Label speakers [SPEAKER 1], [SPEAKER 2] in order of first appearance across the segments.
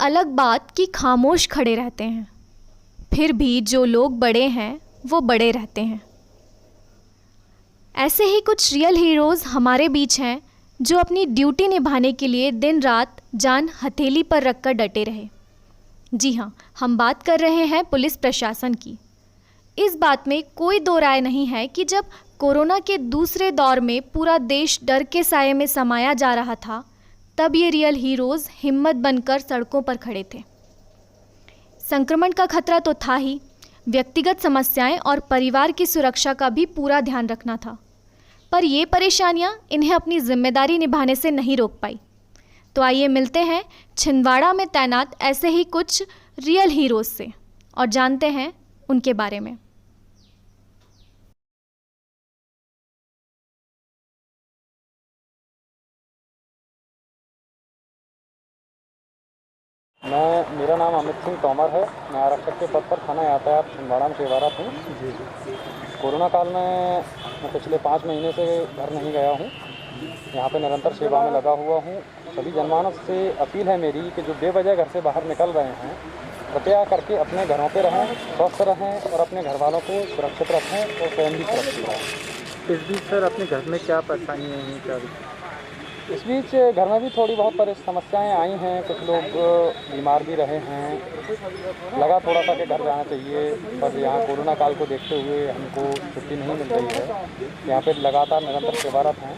[SPEAKER 1] अलग बात कि खामोश खड़े रहते हैं, फिर भी जो लोग बड़े हैं वो बड़े रहते हैं। ऐसे ही कुछ रियल हीरोज़ हमारे बीच हैं जो अपनी ड्यूटी निभाने के लिए दिन रात जान हथेली पर रखकर डटे रहे। जी हाँ, हम बात कर रहे हैं पुलिस प्रशासन की। इस बात में कोई दो राय नहीं है कि जब कोरोना के दूसरे दौर में पूरा देश डर के साये में समाया जा रहा था, तब ये रियल हीरोज़ हिम्मत बनकर सड़कों पर खड़े थे। संक्रमण का खतरा तो था ही, व्यक्तिगत समस्याएं और परिवार की सुरक्षा का भी पूरा ध्यान रखना था। पर ये परेशानियां इन्हें अपनी जिम्मेदारी निभाने से नहीं रोक पाई। तो आइए मिलते हैं छिंदवाड़ा में तैनात ऐसे ही कुछ रियल हीरोज़ से और जानते हैं उनके बारे में।
[SPEAKER 2] मेरा नाम अमित सिंह तोमर है। मैं आरक्षक के पद पर थाना यातायात छिंदवाड़ा में सेवारत हूँ। कोरोना काल में मैं पिछले 5 महीने से घर नहीं गया हूँ। यहाँ पे निरंतर सेवा में लगा हुआ हूँ। सभी जनमानस से अपील है मेरी कि जो बेवजह घर से बाहर निकल रहे हैं, कृपया करके अपने घरों पे रहें, स्वस्थ रहें और अपने घर वालों को सुरक्षित रखें और स्वयं भी सुरक्षित रहें।
[SPEAKER 3] इस बीच सर अपने घर में क्या परेशानियाँ हैं, क्या
[SPEAKER 2] इस बीच घर में भी थोड़ी बहुत समस्याएं आई हैं। कुछ लोग बीमार भी रहे हैं। लगा थोड़ा सा कि घर जाना चाहिए, पर यहाँ कोरोना काल को देखते हुए हमको छुट्टी नहीं मिल रही है। यहाँ पे लगातार निरंतर सेवारत हैं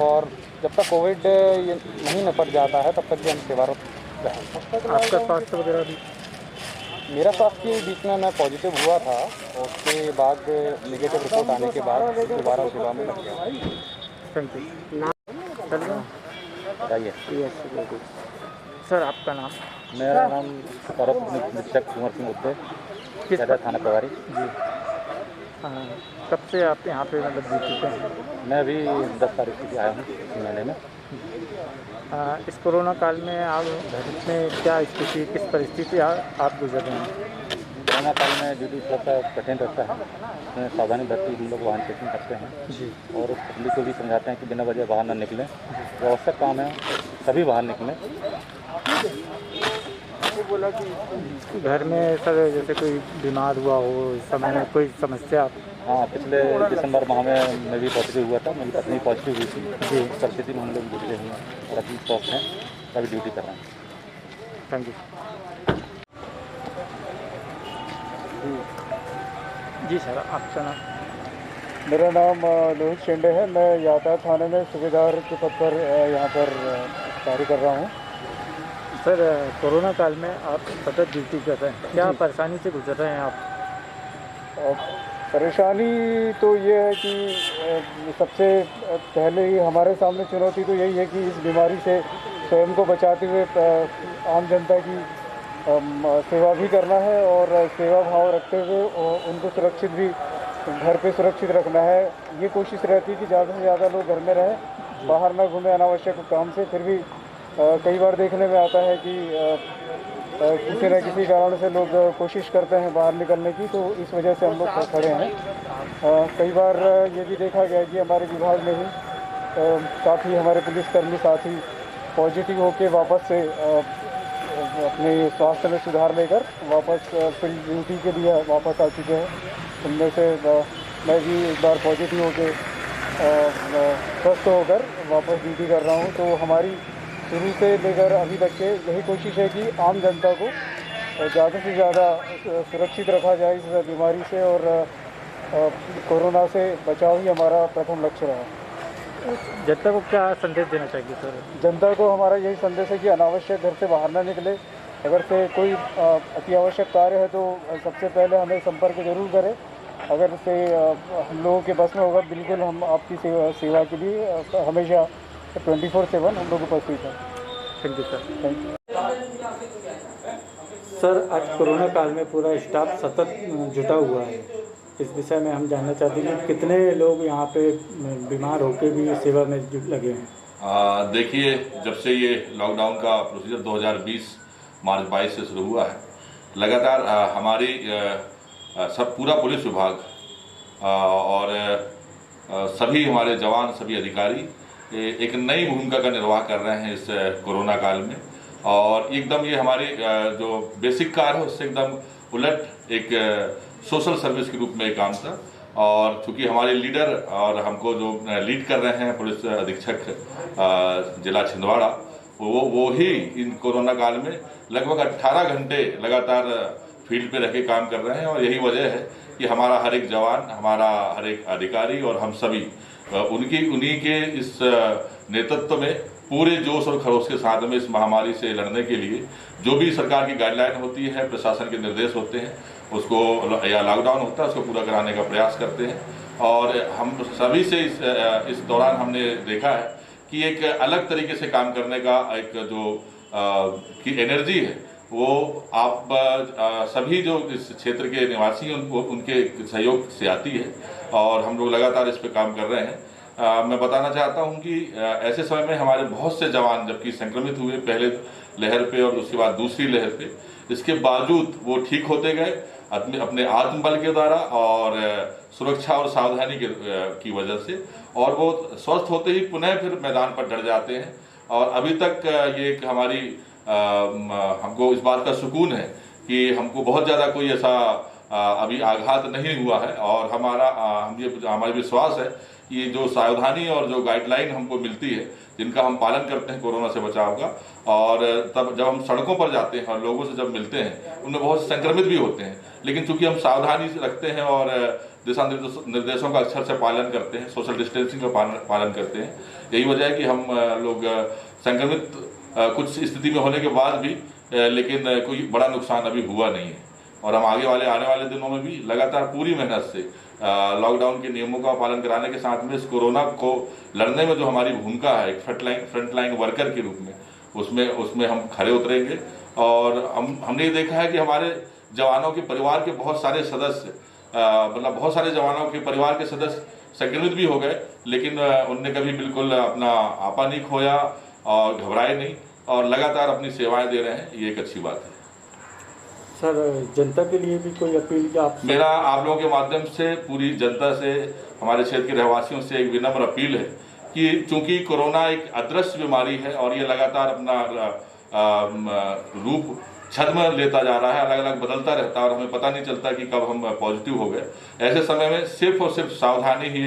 [SPEAKER 2] और जब तक कोविड ये नहीं निपट जाता है तब तक भी हम सेवारत रहें।
[SPEAKER 3] आपका स्वास्थ्य वगैरह भी?
[SPEAKER 2] मेरा स्वास्थ्य के बीच में मैं पॉजिटिव हुआ था और उसके बाद नेगेटिव रिपोर्ट आने के बाद दोबारा सेवा में लग गया।
[SPEAKER 3] Thank you.
[SPEAKER 2] बताइए
[SPEAKER 3] सर आपका नाम?
[SPEAKER 2] मेरा नाम सौरभ निरीक्षक कुंवर सिंह उद्दे,
[SPEAKER 3] किस
[SPEAKER 2] थाना प्रभारी।
[SPEAKER 3] जी हाँ, कब से आप यहाँ पे मतलब जीत चुके हैं?
[SPEAKER 2] मैं अभी 10 तारीख से आया हूँ इस महीने में।
[SPEAKER 3] इस कोरोना काल में आप घर में क्या स्थिति, किस परिस्थिति आप गुजर रहे हैं?
[SPEAKER 2] कोरोना काल में ड्यूटी थोड़ा सा कठिन रहता है। उसमें सावधानी बरती हम लोग वाहन चेकिंग करते हैं
[SPEAKER 3] जी,
[SPEAKER 2] और पब्लिक को भी समझाते हैं कि बिना वजह बाहर न निकलें। जो आवश्यक काम है सभी बाहर निकलें।
[SPEAKER 3] बोला कि घर में सर जैसे कोई बीमार हुआ हो, इस समय में कोई समस्या?
[SPEAKER 2] हाँ, पिछले दिसंबर माह में मैं भी पॉजिटिव हुआ था। मेरी पत्नी पॉजिटिव हुई थी। जी, उस परिस्थिति में हम लोग जुटे हुए हैं और अभी स्वस्थ हैं, अभी ड्यूटी कर रहे हैं।
[SPEAKER 3] Thank you. जी सर आपका नाम?
[SPEAKER 4] मेरा नाम लोहित शेंडे है। मैं यातायात थाने में सूबेदार के पद पर यहाँ पर कार्य कर रहा हूँ।
[SPEAKER 3] सर कोरोना काल में आप सतत ड्यूटी कर रहे हैं, क्या परेशानी से गुजर रहे हैं आप?
[SPEAKER 4] परेशानी तो ये है कि सबसे पहले ही हमारे सामने चुनौती तो यही है कि इस बीमारी से स्वयं को बचाते हुए आम जनता की सेवा भी करना है और सेवा भाव रखते हुए उनको सुरक्षित भी घर पे सुरक्षित रखना है। ये कोशिश रहती है कि ज़्यादा से ज़्यादा लोग घर में रहें, बाहर ना घूमें अनावश्यक काम से। फिर भी कई बार देखने में आता है कि किसी न किसी कारण से लोग कोशिश करते हैं बाहर निकलने की, तो इस वजह से हम लोग खड़े हैं। कई बार ये भी देखा गया कि हमारे विभाग में ही काफ़ी हमारे पुलिसकर्मी साथी पॉजिटिव होकर वापस से अपने स्वास्थ्य में सुधार लेकर वापस फील्ड ड्यूटी के लिए वापस आ चुके हैं। उनमें से मैं भी एक बार पॉजिटिव होकर स्वस्थ होकर वापस ड्यूटी कर रहा हूँ। तो हमारी शुरू से लेकर अभी तक के यही कोशिश है कि आम जनता को ज़्यादा से ज़्यादा सुरक्षित रखा जाए इस बीमारी से और कोरोना से बचाव ही हमारा प्रथम लक्ष्य रहा।
[SPEAKER 3] जनता को क्या संदेश देना चाहिए सर?
[SPEAKER 4] जनता को हमारा यही संदेश है कि अनावश्यक घर से बाहर ना निकले। अगर से कोई अति आवश्यक कार्य है तो सबसे पहले हमें संपर्क जरूर करें। अगर से हम लोगों के बस में होगा, बिल्कुल हम आपकी सेवा के लिए हमेशा 24/7 हम लोग उपस्थित हैं।
[SPEAKER 3] Thank you sir.
[SPEAKER 4] Thank you
[SPEAKER 3] sir, आज कोरोना काल में पूरा स्टाफ सतत जुटा हुआ है। इस विषय में हम जानना चाहते हैं कि कितने लोग यहाँ पे बीमार होकर भी सेवा में लगे हैं?
[SPEAKER 5] देखिए, जब से ये लॉकडाउन का प्रोसीजर 2020 मार्च 22 से शुरू हुआ है, लगातार हमारी पूरा पुलिस विभाग और सभी हमारे जवान, सभी अधिकारी एक नई भूमिका का निर्वाह कर रहे हैं इस कोरोना काल में। और एकदम ये हमारी जो बेसिक कार्य है उससे एकदम उलट एक सोशल सर्विस के रूप में काम था। और चूँकि हमारे लीडर और हमको जो लीड कर रहे हैं पुलिस अधीक्षक जिला छिंदवाड़ा, वो ही इन कोरोना काल में लगभग 18 घंटे लगातार फील्ड पे रह के काम कर रहे हैं। और यही वजह है कि हमारा हर एक जवान, हमारा हर एक अधिकारी और हम सभी उन्हीं के इस नेतृत्व में पूरे जोश और खरोश के साथ में इस महामारी से लड़ने के लिए जो भी सरकार की गाइडलाइन होती है, प्रशासन के निर्देश होते हैं, उसको या लॉकडाउन होता है उसको पूरा कराने का प्रयास करते हैं। और हम सभी से इस दौरान हमने देखा है कि एक अलग तरीके से काम करने का एक जो की एनर्जी है वो आप सभी जो इस क्षेत्र के निवासी हैं उनके सहयोग से आती है। और हम लोग लगातार इस पर काम कर रहे हैं। मैं बताना चाहता हूं कि ऐसे समय में हमारे बहुत से जवान जबकि संक्रमित हुए पहले लहर पे और उसके बाद दूसरी लहर पे, इसके बावजूद वो ठीक होते गए अपने आत्मबल के द्वारा और सुरक्षा और सावधानी की वजह से, और वो स्वस्थ होते ही पुनः फिर मैदान पर डट जाते हैं। और अभी तक ये एक हमारी हमको इस बात का सुकून है कि हमको बहुत ज़्यादा कोई ऐसा अभी आघात नहीं हुआ है। और हमारा विश्वास है कि जो सावधानी और जो गाइडलाइन हमको मिलती है, जिनका हम पालन करते हैं कोरोना से बचाव का, और तब जब हम सड़कों पर जाते हैं और लोगों से जब मिलते हैं उनमें बहुत संक्रमित भी होते हैं, लेकिन चूंकि हम सावधानी से रखते हैं और दिशा निर्देशों का अक्षर से पालन करते हैं, सोशल डिस्टेंसिंग का पालन करते हैं, यही वजह है कि हम लोग संक्रमित कुछ स्थिति में होने के बाद भी लेकिन कोई बड़ा नुकसान अभी हुआ नहीं है। और हम आने वाले दिनों में भी लगातार पूरी मेहनत से लॉकडाउन के नियमों का पालन कराने के साथ में इस कोरोना को लड़ने में जो हमारी भूमिका है एक फ्रंटलाइन वर्कर के रूप में उसमें हम खड़े उतरेंगे। और हमने देखा है कि हमारे जवानों के परिवार के बहुत सारे सदस्य बहुत सारे जवानों के परिवार के सदस्य संक्रमित भी हो गए, लेकिन उनने कभी बिल्कुल अपना आपा नहीं खोया और घबराए नहीं और लगातार अपनी सेवाएं दे रहे हैं। ये एक अच्छी बात है।
[SPEAKER 3] सर, जनता के लिए भी कोई अपील क्या
[SPEAKER 5] मेरा आप लोगों के माध्यम से पूरी जनता से, हमारे क्षेत्र के रहवासियों से एक विनम्र अपील है कि चूंकि कोरोना एक अदृश्य बीमारी है और ये लगातार अपना रूप छद्म लेता जा रहा है, अलग अलग बदलता रहता है और हमें पता नहीं चलता कि कब हम पॉजिटिव हो गए। ऐसे समय में सिर्फ और सिर्फ सावधानी ही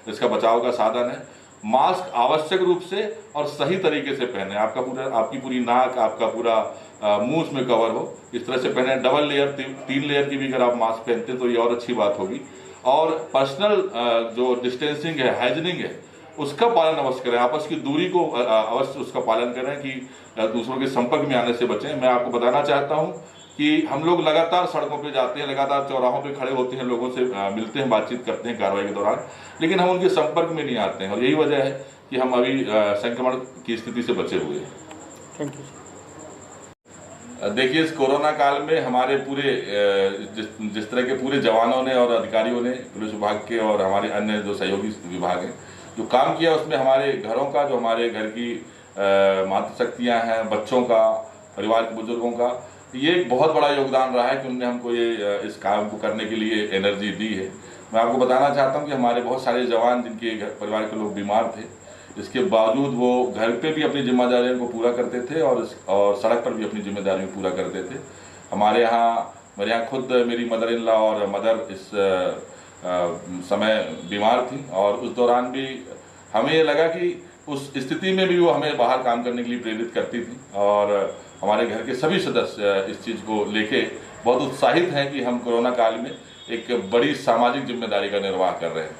[SPEAKER 5] इसका बचाव का साधन है। मास्क आवश्यक रूप से और सही तरीके से पहने, आपकी पूरी नाक, आपका पूरा मुंह उसमें कवर हो, इस तरह से पहने। डबल लेयर 3 लेयर की भी अगर आप मास्क पहनते हैं तो ये और अच्छी बात होगी। और पर्सनल जो डिस्टेंसिंग है, हाइजीनिंग है, उसका पालन अवश्य करें। आपस की दूरी को अवश्य उसका पालन करें कि दूसरों के संपर्क में आने से बचें। मैं आपको बताना चाहता हूं कि हम लोग लगातार सड़कों पे जाते हैं, लगातार चौराहों पे खड़े होते हैं, लोगों से मिलते हैं, बातचीत करते हैं कार्रवाई के दौरान, लेकिन हम उनके संपर्क में नहीं आते हैं और यही वजह है कि हम अभी संक्रमण की स्थिति से बचे हुए हैं।
[SPEAKER 3] Thank you.
[SPEAKER 5] देखिए, इस कोरोना काल में हमारे पूरे जिस तरह के पूरे जवानों ने और अधिकारियों ने पुलिस विभाग के और हमारे अन्य जो सहयोगी विभाग हैं जो काम किया, उसमें हमारे घरों का, जो हमारे घर की मातृशक्तियाँ हैं, बच्चों का, परिवार के बुजुर्गों का, ये एक बहुत बड़ा योगदान रहा है कि उन्होंने हमको ये इस काम को करने के लिए एनर्जी दी है। मैं आपको बताना चाहता हूँ कि हमारे बहुत सारे जवान जिनके परिवार के लोग बीमार थे, इसके बावजूद वो घर पे भी अपनी जिम्मेदारियों को पूरा करते थे और सड़क पर भी अपनी जिम्मेदारियों को पूरा करते थे। मेरे यहाँ खुद मेरी मदर इन लॉ और मदर इस समय बीमार थी और उस दौरान भी हमें ये लगा कि उस स्थिति में भी वो हमें बाहर काम करने के लिए प्रेरित करती थी और हमारे घर के सभी सदस्य इस चीज़ को लेके बहुत उत्साहित हैं कि हम कोरोना काल में एक बड़ी सामाजिक जिम्मेदारी का निर्वाह कर रहे हैं।